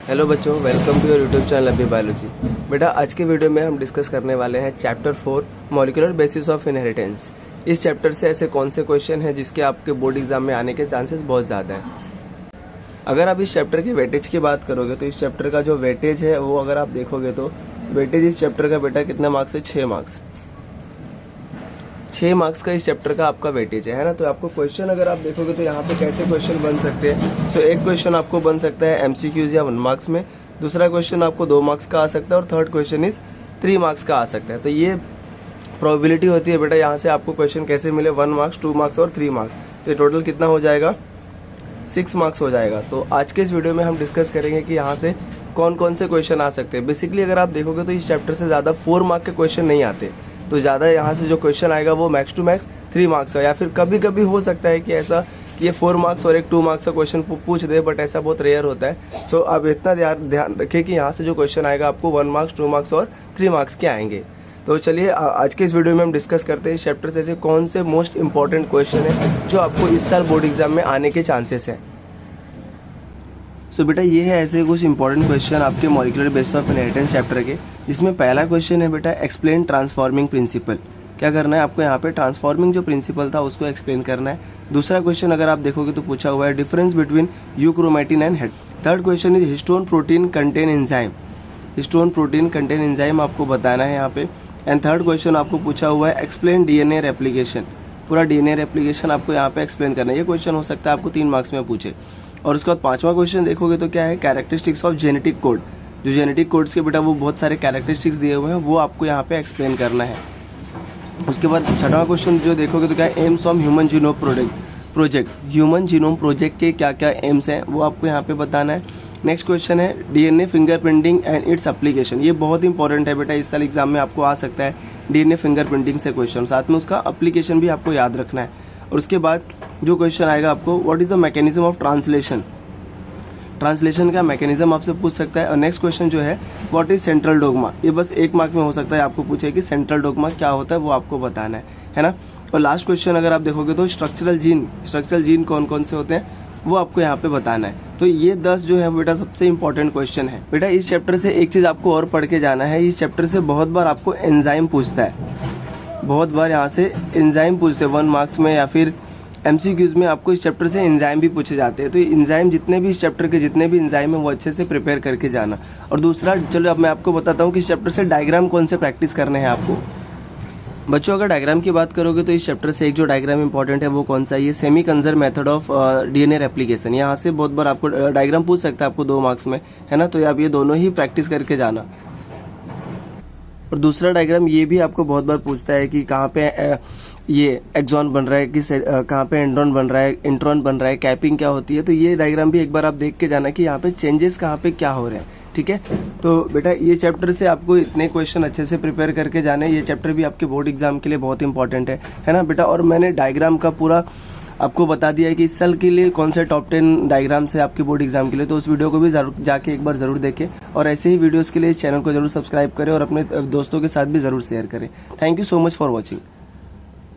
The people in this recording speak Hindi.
हेलो बच्चों, welcome to your YouTube channel अभी बायोलॉजी। बेटा, आज के वीडियो में हम डिस्कस करने वाले हैं chapter 4 molecular basis of inheritance. इस चैप्टर से ऐसे कौन से क्वेश्चन हैं जिसके आपके बोर्ड एग्जाम में आने के चांसेस बहुत ज़्यादा हैं। अगर आप इस चैप्टर के वेटेज की बात करोगे तो इस चैप्टर का जो वेटेज है वो अगर आप देखोगे तो वेटेज इस चैप्टर का बेटा कितने मार्क्स है? 6 मार्क्स। 6 मार्क्स का इस चैप्टर का आपका वेटेज है ना। तो आपको क्वेश्चन अगर आप देखोगे तो यहाँ पे कैसे क्वेश्चन बन सकते हैं। सो एक क्वेश्चन आपको बन सकता है एमसीक्यूज या 1 मार्क्स में, दूसरा क्वेश्चन आपको 2 मार्क्स का आ सकता है और थर्ड क्वेश्चन इज 3 मार्क्स का आ सकता है। तो ये प्रोबेबिलिटी होती है बेटा यहाँ से आपको क्वेश्चन कैसे मिले, 1 मार्क्स, 2 मार्क्स और 3 मार्क्स। तो टोटल कितना हो जाएगा? 6 मार्क्स हो जाएगा। तो आज के इस वीडियो में हम डिस्कस करेंगे कि यहाँ से कौन कौन से क्वेश्चन आ सकते हैं। बेसिकली अगर आप देखोगे तो इस चैप्टर से ज़्यादा 4 मार्क के क्वेश्चन नहीं आते, तो ज़्यादा यहाँ से जो क्वेश्चन आएगा वो मैक्स टू मैक्स 3 मार्क्स का, या फिर कभी कभी हो सकता है कि ऐसा कि ये 4 मार्क्स और एक 2 मार्क्स का क्वेश्चन पूछ दे, बट ऐसा बहुत रेयर होता है। सो आप इतना ध्यान रखें कि यहाँ से जो क्वेश्चन आएगा आपको 1 मार्क्स, 2 मार्क्स और 3 मार्क्स के आएंगे। तो चलिए आज के इस वीडियो में हम डिस्कस करते हैं इस चैप्टर से ऐसे कौन से मोस्ट इंपॉर्टेंट क्वेश्चन है जो आपको इस साल बोर्ड एग्जाम में आने के चांसेस हैं। सो बेटा, ये है ऐसे कुछ इंपॉर्टेंट क्वेश्चन आपके molecular basis of inheritance chapter के, जिसमें पहला क्वेश्चन है बेटा एक्सप्लेन ट्रांसफॉर्मिंग प्रिंसिपल। क्या करना है आपको यहाँ पे? ट्रांसफॉर्मिंग जो प्रिंसिपल था उसको एक्सप्लेन करना है। दूसरा क्वेश्चन अगर आप देखोगे तो पूछा हुआ है difference between euchromatin and head. Third question is histone protein contain enzyme. Histone protein contain enzyme आपको बताना है यहाँ पे। एंड थर्ड क्वेश्चन आपको पूछा हुआ है एक्सप्लेन डीएनए रेप्लिकेशन। पूरा डीएनए रेप्लिकेशन आपको यहाँ पे एक्सप्लेन करना है। ये क्वेश्चन हो सकता है आपको 3 मार्क्स में पूछे। और उसके बाद 5वां क्वेश्चन देखोगे तो क्या है? Characteristics of genetic code. जो जेनेटिक कोड्स के बेटा वो बहुत सारे कैरेक्टरिस्टिक्स दिए हुए हैं, वो आपको यहाँ पे एक्सप्लेन करना है। उसके बाद 6वां क्वेश्चन जो देखोगे तो क्या है? AIIMS of human genome project. Human genome project के क्या क्या एम्स हैं वो आपको यहाँ पे बताना है। नेक्स्ट क्वेश्चन है DNA fingerprinting and its application. ये बहुत इंपॉर्टेंट है बेटा, इस साल एग्जाम में आपको आ सकता है डीएनए फिंगरप्रिंटिंग से क्वेश्चन, साथ में उसका एप्लीकेशन भी आपको याद रखना है। और उसके बाद जो क्वेश्चन आएगा आपको what is the mechanism of translation. Translation का मैकेनिज्म आपसे पूछ सकता है। और नेक्स्ट क्वेश्चन जो है व्हाट इज सेंट्रल डोगमा। ये बस 1 मार्क में हो सकता है, आपको पूछे कि सेंट्रल डोगमा क्या होता है वो आपको बताना है ना। और लास्ट क्वेश्चन अगर आप देखोगे तो स्ट्रक्चरल जीन कौन कौन से होते हैं वो आपको यहाँ पे बताना है। तो ये 10 जो है बेटा सबसे इंपॉर्टेंट क्वेश्चन है। बेटा इस चैप्टर से एक चीज आपको और पढ़ के जाना है, इस चैप्टर से बहुत बार आपको एंजाइम पूछता है। बहुत बार यहाँ से एंजाइम पूछते हैं 1 मार्क्स में, या फिर एमसीक्यूज में आपको इस चैप्टर से एंजाइम भी पूछे जाते हैं। तो एंजाइम जितने भी इस चैप्टर के जितने भी एंजाइम है वो अच्छे से प्रिपेयर करके जाना। और दूसरा, चलो अब मैं आपको बताता हूँ कि इस चैप्टर से डायग्राम कौन से प्रैक्टिस करने हैं आपको। बच्चों अगर डायग्राम की बात करोगे तो इस चैप्टर से एक जो डायग्राम इंपॉर्टेंट है वो कौन सा है? ये semi conserve method of DNA replication. यहाँ से बहुत बार आपको डायग्राम पूछ सकता है आपको 2 मार्क्स में, है ना। तो आप ये दोनों ही प्रैक्टिस करके जाना। और दूसरा डायग्राम ये भी आपको बहुत बार पूछता है कि कहाँ पे ये एक्सॉन बन रहा है, किस कहाँ पे एंड्रॉन बन रहा है, इंट्रॉन बन रहा है, कैपिंग क्या होती है। तो ये डायग्राम भी एक बार आप देख के जाना कि यहाँ पे चेंजेस कहाँ पे क्या हो रहे हैं, ठीक है। तो बेटा ये चैप्टर से आपको इतने क्वेश्चन अच्छे से प्रिपेयर करके जाने। ये चैप्टर भी आपके बोर्ड एग्जाम के लिए बहुत इंपॉर्टेंट है ना बेटा। और मैंने डायग्राम का पूरा आपको बता दिया है कि इस साल के लिए कौन से टॉप 10 डायग्राम्स है आपके बोर्ड एग्जाम के लिए। तो उस वीडियो को भी जाके एक बार जरूर देखें, और ऐसे ही वीडियोस के लिए इस चैनल को जरूर सब्सक्राइब करें और अपने दोस्तों के साथ भी जरूर शेयर करें। Thank you so much for watching.